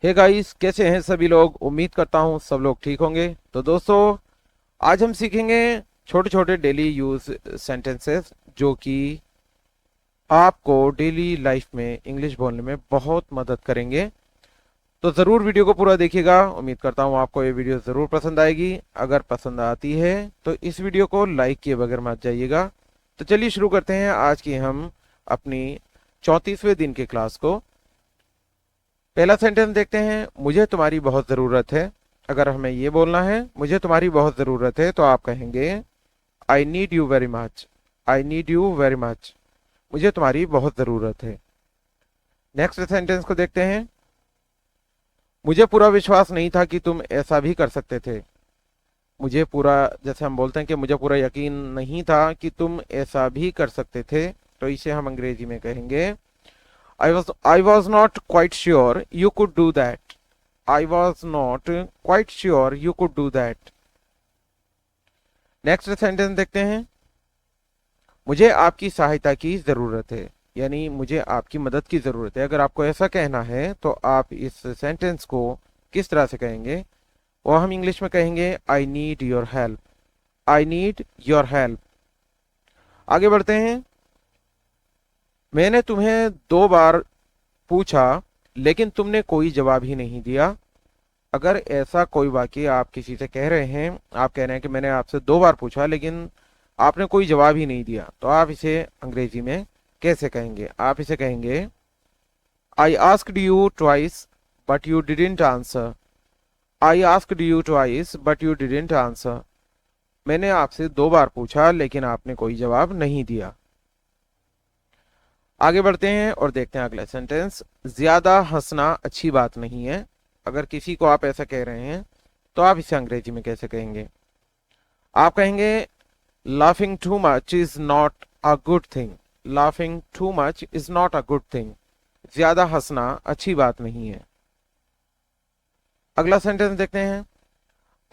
Hey guys, कैसे हैं सभी लोग। उम्मीद करता हूँ सब लोग ठीक होंगे। तो दोस्तों, आज हम सीखेंगे छोटे छोटे डेली यूज सेंटेंसेस जो कि आपको डेली लाइफ में इंग्लिश बोलने में बहुत मदद करेंगे। तो ज़रूर वीडियो को पूरा देखिएगा। उम्मीद करता हूँ आपको ये वीडियो ज़रूर पसंद आएगी। अगर पसंद आती है तो इस वीडियो को लाइक किए बगैर मत जाइएगा। तो चलिए शुरू करते हैं आज की हम अपनी 34वें दिन की क्लास को। पहला सेंटेंस देखते हैं। मुझे तुम्हारी बहुत ज़रूरत है। अगर हमें ये बोलना है मुझे तुम्हारी बहुत ज़रूरत है तो आप कहेंगे I need you very much. I need you very much. मुझे तुम्हारी बहुत ज़रूरत है। नेक्स्ट सेंटेंस को देखते हैं। मुझे पूरा विश्वास नहीं था कि तुम ऐसा भी कर सकते थे। मुझे पूरा, जैसे हम बोलते हैं कि मुझे पूरा यकीन नहीं था कि तुम ऐसा भी कर सकते थे, तो इसे हम अंग्रेजी में कहेंगे I was not quite sure you could do that. I was not quite sure you could do that. Next sentence देखते हैं। मुझे आपकी सहायता की ज़रूरत है, यानी मुझे आपकी मदद की ज़रूरत है। अगर आपको ऐसा कहना है तो आप इस सेंटेंस को किस तरह से कहेंगे, वो हम इंग्लिश में कहेंगे I need your help. I need your help. आगे बढ़ते हैं। मैंने तुम्हें 2 बार पूछा लेकिन तुमने कोई जवाब ही नहीं दिया। अगर ऐसा कोई वाक्य आप किसी से कह रहे हैं, आप कह रहे हैं कि मैंने आपसे 2 बार पूछा लेकिन आपने कोई जवाब ही नहीं दिया, तो आप इसे अंग्रेजी में कैसे कहेंगे। आप इसे कहेंगे I asked you twice but you didn't answer. I asked you twice but you didn't answer. मैंने आपसे 2 बार पूछा लेकिन आपने कोई जवाब नहीं दिया। आगे बढ़ते हैं और देखते हैं अगला सेंटेंस। ज्यादा हंसना अच्छी बात नहीं है। अगर किसी को आप ऐसा कह रहे हैं तो आप इसे अंग्रेजी में कैसे कहेंगे। आप कहेंगे laughing too much is not a good thing. Laughing too much is not a good thing. ज्यादा हंसना अच्छी बात नहीं है। अगला सेंटेंस देखते हैं।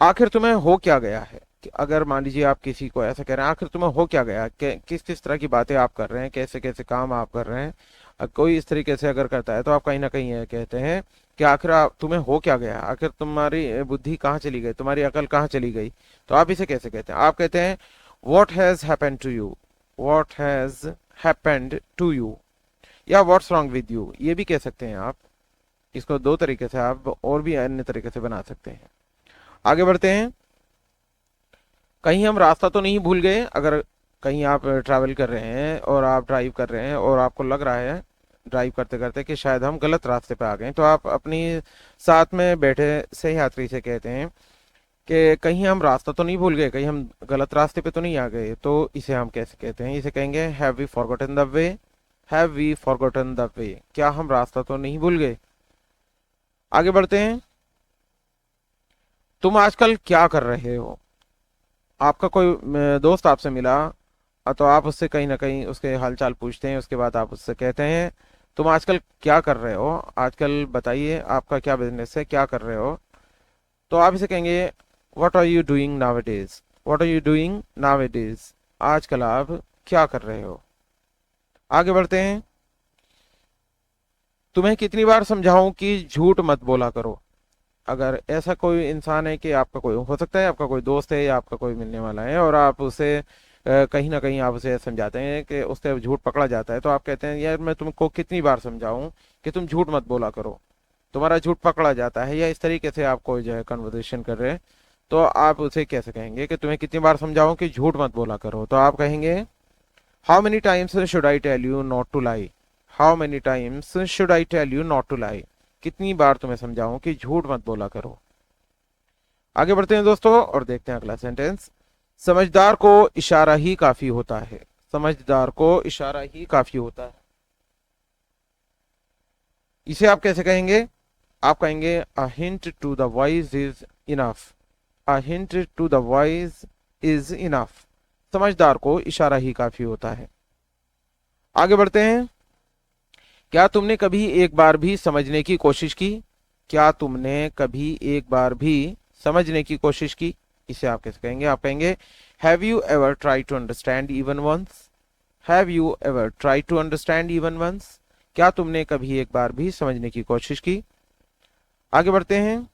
आखिर तुम्हें हो क्या गया है। कि अगर मान लीजिए आप किसी को ऐसा कह रहे हैं, आखिर तुम्हें हो क्या गया, किस किस तरह की बातें आप कर रहे हैं, कैसे कैसे काम आप कर रहे हैं, कोई इस तरीके से अगर करता है तो आप कहीं ना कहीं ये कहते हैं कि आखिर तुम्हें हो क्या गया, आखिर तुम्हारी बुद्धि कहाँ चली गई, तुम्हारी अकल कहाँ चली गई। तो आप इसे कैसे कहते हैं। आप कहते हैं what has happened to you. What has happened to you, या व्हाट्स रॉन्ग विद यू, ये भी कह सकते हैं आप। इसको 2 तरीके से आप और भी अन्य तरीके से बना सकते हैं। आगे बढ़ते हैं। कहीं हम रास्ता तो नहीं भूल गए। अगर कहीं आप ट्रैवल कर रहे हैं और आप ड्राइव कर रहे हैं और आपको लग रहा है ड्राइव करते करते कि शायद हम गलत रास्ते पे आ गए, तो आप अपनी साथ में बैठे सही यात्री से कहते हैं कि कहीं हम रास्ता तो नहीं भूल गए, कहीं हम गलत रास्ते पे तो नहीं आ गए। तो इसे हम कैसे कहते हैं। इसे कहेंगे have we forgotten the way. Have we forgotten the way. क्या हम रास्ता तो नहीं भूल गए। आगे बढ़ते हैं। तुम आजकल क्या कर रहे हो। आपका कोई दोस्त आपसे मिला, तो आप उससे कहीं ना कहीं उसके हालचाल पूछते हैं। उसके बाद आप उससे कहते हैं तुम आजकल क्या कर रहे हो, आजकल बताइए आपका क्या बिजनेस है, क्या कर रहे हो। तो आप इसे कहेंगे what are you doing nowadays. What are you doing nowadays. आजकल आप क्या कर रहे हो। आगे बढ़ते हैं। तुम्हें कितनी बार समझाऊं कि झूठ मत बोला करो। अगर ऐसा कोई इंसान है कि आपका कोई हो सकता है, आपका कोई दोस्त है या आपका कोई मिलने वाला है और आप उसे कहीं ना कहीं आप उसे समझाते हैं कि उससे झूठ पकड़ा जाता है, तो आप कहते हैं यार मैं तुमको कितनी बार समझाऊं कि तुम झूठ मत बोला करो, तुम्हारा झूठ पकड़ा जाता है। या इस तरीके से आप कोई जो है कन्वर्सेशन कर रहे हैं, तो आप उसे कैसे कहेंगे कि तुम्हें कितनी बार समझाऊं कि झूठ मत बोला करो। तो आप कहेंगे how many times should I tell you not to lie. How many times should I tell you not to lie. कितनी बार तुम्हें समझाऊं कि झूठ मत बोला करो। आगे बढ़ते हैं दोस्तों और देखते हैं अगला सेंटेंस। समझदार को इशारा ही काफी होता है। समझदार को इशारा ही काफी होता है। इसे आप कैसे कहेंगे। आप कहेंगे a hint to the wise is enough. A hint to the wise is enough. समझदार को इशारा ही काफी होता है। आगे बढ़ते हैं। क्या तुमने कभी एक बार भी समझने की कोशिश की। क्या तुमने कभी एक बार भी समझने की कोशिश की। इसे आप कैसे कहेंगे। आप कहेंगे have you ever try to understand even once. Have you ever try to understand even once. क्या तुमने कभी एक बार भी समझने की कोशिश की। आगे बढ़ते हैं।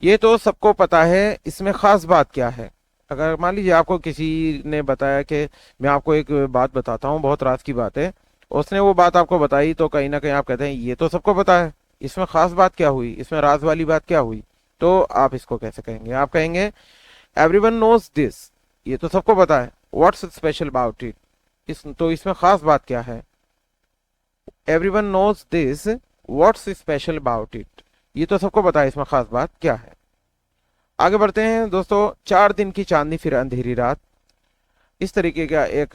ये तो सबको पता है, इसमें खास बात क्या है? अगर मान लीजिए आपको किसी ने बताया कि मैं आपको एक बात बताता हूँ, बहुत राज की बात है, उसने वो बात आपको बताई, तो कहीं ना कहीं आप कहते हैं ये तो सबको पता है, इसमें खास बात क्या हुई, इसमें राज वाली बात क्या हुई? तो आप इसको कैसे कहेंगे? आप कहेंगे एवरीवन नोज दिस, ये तो सबको पता है, व्हाट्स स्पेशल अबाउट इट, इसमें खास बात क्या है? Everyone knows this, what's special about it, ये तो सबको पता है, इसमें खास बात क्या है? आगे बढ़ते हैं दोस्तों। 4 दिन की चांदनी फिर अंधेरी रात, इस तरीके का एक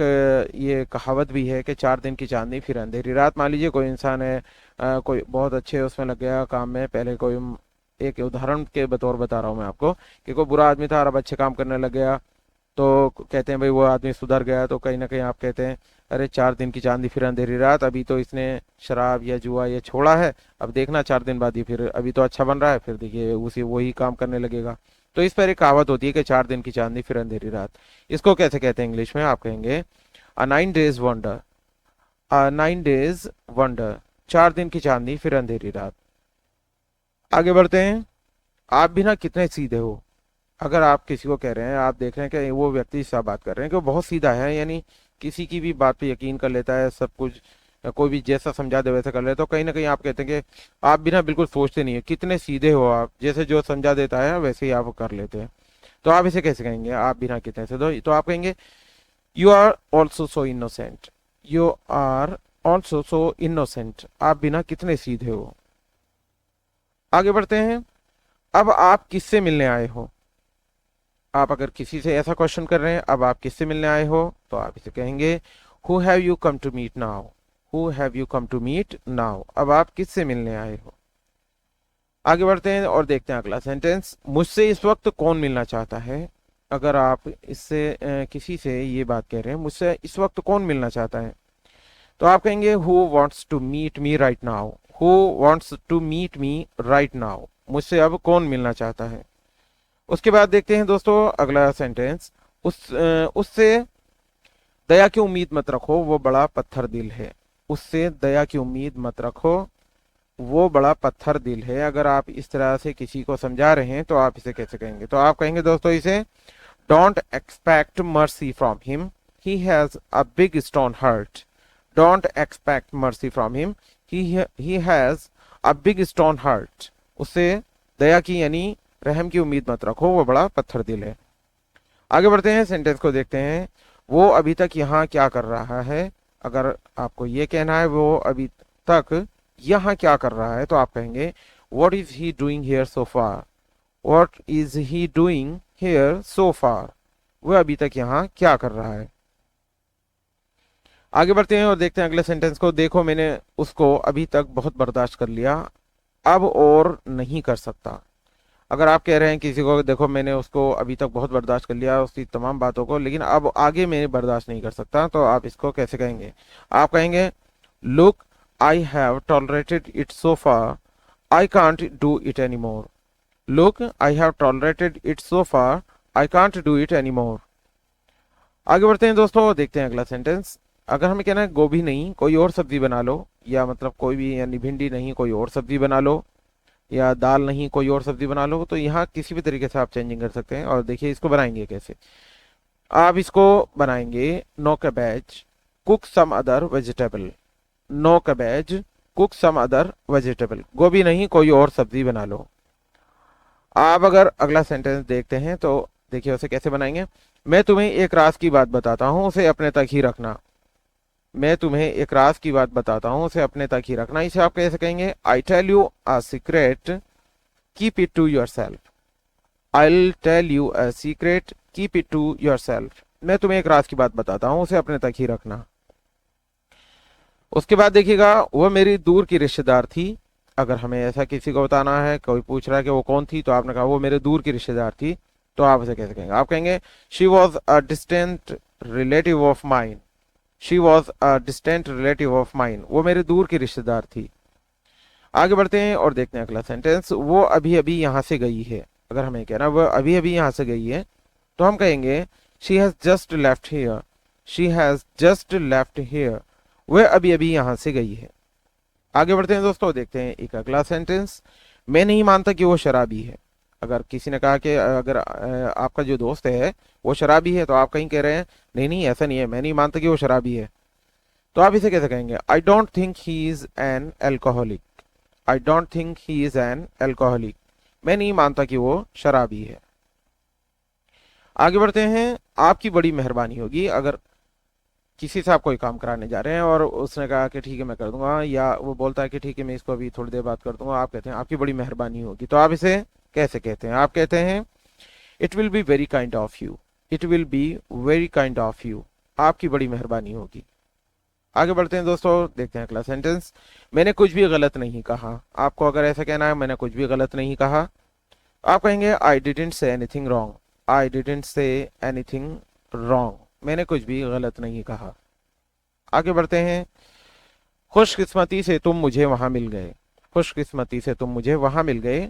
ये कहावत भी है कि 4 दिन की चांदनी फिर अंधेरी रात। मान लीजिए कोई इंसान है, कोई बहुत अच्छे उसमें लग गया काम में, पहले कोई एक उदाहरण के बतौर बता रहा हूँ मैं आपको कि कोई बुरा आदमी था और अब अच्छे काम करने लग गया, तो कहते हैं भाई वो आदमी सुधर गया, तो कहीं ना कहीं आप कहते हैं अरे 4 दिन की चांदी फिर अंधेरी रात, अभी तो इसने शराब या जुआ ये छोड़ा है, अब देखना 4 दिन बाद ही फिर, अभी तो अच्छा बन रहा है, फिर देखिए उसी वही काम करने लगेगा। तो इस पर एक कहावत होती है कि 4 दिन की चांदी फिर अंधेरी रात। इसको कैसे कहते हैं इंग्लिश में? आप कहेंगे अ 9 डेज वंडर, अ 9 डेज वंडर, 4 दिन की चांदी फिर अंधेरी रात। आगे बढ़ते हैं। आप भी ना कितने सीधे हो। अगर आप किसी को कह रहे हैं, आप देख रहे हैं कि वो व्यक्ति से बात कर रहे हैं कि वो बहुत सीधा है, यानी किसी की भी बात पे यकीन कर लेता है, सब कुछ कोई भी जैसा समझा दे वैसा कर लेता है, तो कहीं ना कहीं आप कहते हैं कि आप भी ना बिल्कुल सोचते नहीं है, कितने सीधे हो आप, जैसे जो समझा देता है वैसे ही आप कर लेते हैं। तो आप इसे कैसे कहेंगे? आप भी ना कितने से तो आप कहेंगे you are also so innocent, you are also so innocent, आप भी ना कितने सीधे हो। आगे बढ़ते हैं। अब आप किससे मिलने आए हो? आप अगर किसी से ऐसा क्वेश्चन कर रहे हैं, अब आप किससे मिलने आए हो, तो आप इसे कहेंगे who have you come to meet now, who have you come to meet now, अब आप किससे मिलने आए हो। आगे बढ़ते हैं और देखते हैं अगला सेंटेंस। मुझसे इस वक्त कौन मिलना चाहता है? अगर आप इससे किसी से ये बात कह रहे हैं, मुझसे इस वक्त कौन मिलना चाहता है, तो आप कहेंगे who wants to meet me right now, who wants to meet me right now, मुझसे अब कौन मिलना चाहता है। उसके बाद देखते हैं दोस्तों अगला सेंटेंस। उससे दया की उम्मीद मत रखो, वो बड़ा पत्थर दिल है, उससे दया की उम्मीद मत रखो, वो बड़ा पत्थर दिल है। अगर आप इस तरह से किसी को समझा रहे हैं तो आप इसे कैसे कहेंगे? तो आप कहेंगे दोस्तों इसे don't expect mercy from him, he has a big stone heart, don't expect mercy from him, he has a big stone heart, उससे दया की यानी रहम की उम्मीद मत रखो, वो बड़ा पत्थर दिल है। आगे बढ़ते हैं, सेंटेंस को देखते हैं। वो अभी तक यहाँ क्या कर रहा है? अगर आपको ये कहना है वो अभी तक यहाँ क्या कर रहा है, तो आप कहेंगे what is he doing here so far, what is he doing here so far, वह अभी तक यहाँ क्या कर रहा है। आगे बढ़ते हैं और देखते हैं अगले सेंटेंस को। देखो मैंने उसको अभी तक बहुत बर्दाश्त कर लिया, अब और नहीं कर सकता। अगर आप कह रहे हैं किसी को देखो मैंने उसको अभी तक बहुत बर्दाश्त कर लिया उसकी तमाम बातों को, लेकिन अब आगे मैं बर्दाश्त नहीं कर सकता, तो आप इसको कैसे कहेंगे? आप कहेंगे look I have tolerated it so far, I can't do it any more, look I have tolerated it so far, I can't do it any more. आगे बढ़ते हैं दोस्तों, देखते हैं अगला सेंटेंस। अगर हमें कहना है गोभी नहीं कोई और सब्जी बना लो, या मतलब कोई भी यानी भिंडी नहीं कोई और सब्जी बना लो, या दाल नहीं कोई और सब्जी बना लो, तो यहाँ किसी भी तरीके से आप चेंजिंग कर सकते हैं। और देखिए इसको बनाएंगे कैसे। आप इसको बनाएंगे no cabbage cook some other vegetable, no cabbage cook some other vegetable, गोभी नहीं कोई और सब्जी बना लो। आप अगर अगला सेंटेंस देखते हैं तो देखिए उसे कैसे बनाएंगे। मैं तुम्हें एक राज की बात बताता हूँ, उसे अपने तक ही रखना, मैं तुम्हें एक राज की बात बताता हूँ, उसे अपने तक ही रखना। इसे आप कैसे कहेंगे? I tell you a secret keep it to yourself, I tell you a secret keep it to yourself, मैं तुम्हें एक राज की बात बताता हूँ, उसे अपने तक ही रखना। उसके बाद देखिएगा वह मेरी दूर की रिश्तेदार थी। अगर हमें ऐसा किसी को बताना है, कोई पूछ रहा है कि वो कौन थी, तो आपने कहा वो मेरे दूर की रिश्तेदार थी, तो आप उसे कैसे कहेंगे? आप कहेंगे she was a distant relative of mine, she was a distant relative of mine, वो मेरे दूर की रिश्तेदार थी। आगे बढ़ते हैं और देखते हैं अगला सेंटेंस। वो अभी अभी यहाँ से गई है। अगर हमें कहना वो अभी अभी यहाँ से गई है, तो हम कहेंगे she has just left here, she has just left here, वह अभी अभी यहाँ से गई है। आगे बढ़ते हैं दोस्तों, देखते हैं एक अगला सेंटेंस। मैं नहीं मानता कि वो शराबी है। अगर किसी ने कहा कि अगर आपका जो दोस्त है वो शराबी है, तो आप कहीं कह रहे हैं नहीं नहीं ऐसा नहीं है, मैं नहीं मानता कि वो शराबी है, तो आप इसे कैसे कहेंगे? I don't think he is an alcoholic. I don't think he is an alcoholic, मैं नहीं मानता कि वो शराबी है। आगे बढ़ते हैं। आपकी बड़ी मेहरबानी होगी। अगर किसी से आप कोई काम कराने जा रहे हैं और उसने कहा कि ठीक है मैं कर दूंगा, या वो बोलता है कि ठीक है मैं इसको अभी थोड़ी देर बाद कर दूंगा, आप कहते हैं आपकी बड़ी मेहरबानी होगी, तो आप इसे कैसे कहते हैं? आप कहते हैं it will be very kind of you. It will be very kind of you, आपकी बड़ी मेहरबानी होगी। आगे बढ़ते हैं दोस्तों, देखते हैं अगला सेंटेंस। मैंने कुछ भी गलत नहीं कहा। आपको अगर ऐसा कहना है मैंने कुछ भी गलत नहीं कहा, आप कहेंगे I didn't say anything wrong. I didn't say anything wrong, मैंने कुछ भी गलत नहीं कहा। आगे बढ़ते हैं। खुशकिस्मती से तुम मुझे वहां मिल गए। खुशकिस्मती से तुम मुझे वहां मिल गए,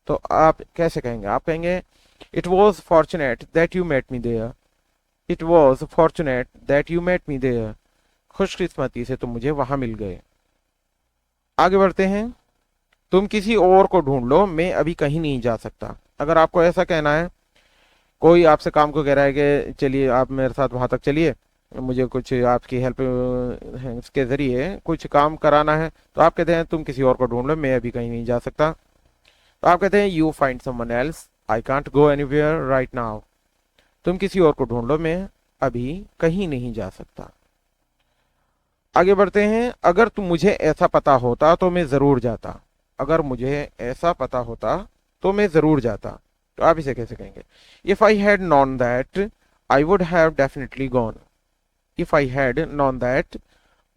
तो आप कैसे कहेंगे? आप कहेंगे it was fortunate that you met me there. It was fortunate that you met me there, खुशकिस्मती से तुम मुझे वहां मिल गए। आगे बढ़ते हैं। तुम किसी और को ढूंढ लो, मैं अभी कहीं नहीं जा सकता। अगर आपको ऐसा कहना है, कोई आपसे काम को कह रहा है कि चलिए आप मेरे साथ वहां तक चलिए, मुझे कुछ आपकी हेल्प के जरिए कुछ काम कराना है, तो आप कहते हैं तुम किसी और को ढूंढ लो, मैं अभी कहीं नहीं जा सकता। तो आप कहते हैं you find someone else, I can't go anywhere right now. तुम किसी और को ढूंढ लो, मैं अभी कहीं नहीं जा सकता। आगे बढ़ते हैं। अगर तुम मुझे ऐसा पता होता तो मैं जरूर जाता। अगर मुझे ऐसा पता होता तो मैं जरूर जाता, तो आप इसे कैसे कहेंगे? If I had non that I would have definitely gone. If I had non that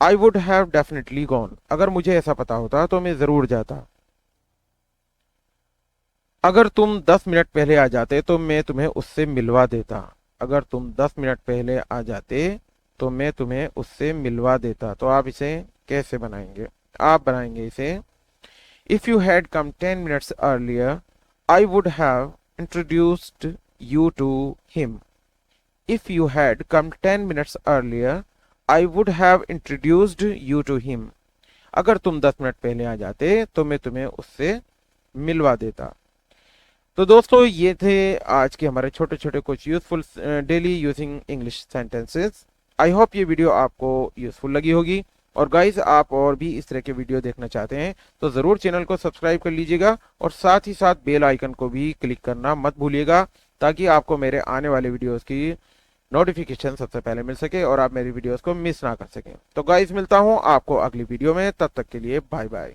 I would have definitely gone, अगर मुझे ऐसा पता होता तो मैं जरूर जाता। अगर तुम 10 मिनट पहले आ जाते तो मैं तुम्हें उससे मिलवा देता। अगर तुम 10 मिनट पहले आ जाते तो मैं तुम्हें उससे मिलवा देता, तो आप इसे कैसे बनाएंगे? आप बनाएंगे इसे if you had come 10 minutes earlier I would have introduced you to him. If you had come 10 minutes earlier I would have introduced you to him, अगर तुम 10 मिनट पहले आ जाते तो मैं तुम्हें उससे मिलवा देता। तो दोस्तों ये थे आज के हमारे छोटे छोटे कुछ useful daily using English sentences. I hope ये वीडियो आपको यूजफुल लगी होगी। और गाइस आप और भी इस तरह के वीडियो देखना चाहते हैं तो ज़रूर चैनल को सब्सक्राइब कर लीजिएगा, और साथ ही साथ बेल आइकन को भी क्लिक करना मत भूलिएगा, ताकि आपको मेरे आने वाले वीडियोस की नोटिफिकेशन सबसे पहले मिल सके और आप मेरी वीडियोस को मिस ना कर सकें। तो गाइस मिलता हूं आपको अगली वीडियो में, तब तक के लिए बाय बाय।